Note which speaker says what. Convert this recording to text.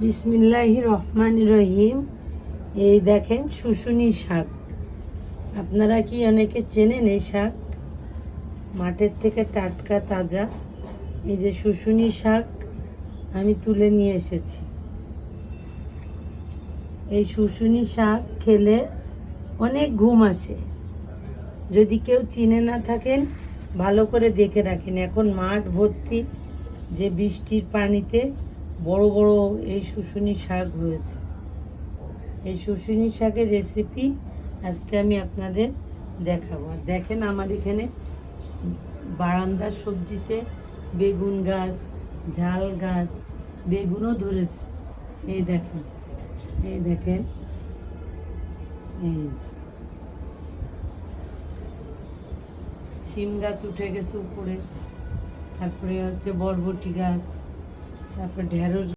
Speaker 1: বিসমিল্লাহির রহমানির রহিম। এই দেখেন শুশুনি শাক। আপনারা কি অনেকে চেনেন এই শাক? মাঠের থেকে টাটকা তাজা এই যে শুশুনি শাক আমি তুলে নিয়ে এসেছি। এই শুশুনি শাক খেলে অনেক ঘুম আসে। যদি কেউ চিনে না থাকেন ভালো করে দেখে রাখেন। এখন মাঠ ভর্তি যে বৃষ্টির পানিতে বড় বড় এই শুশুনি শাক হয়েছে। এই শুশুনি শাকের রেসিপি আজকে আমি আপনাদের দেখাবো। দেখেন আমার এখানে বারান্দার সবজিতে বেগুন গাছ, ঝাল গাছ, বেগুনও ধরেছে। এই দেখেন, এই দেখেন, এই শিম গাছ উঠে গেছে উপরে, তারপরে হচ্ছে বরবটি গাছ, তারপর ঢেঁড়স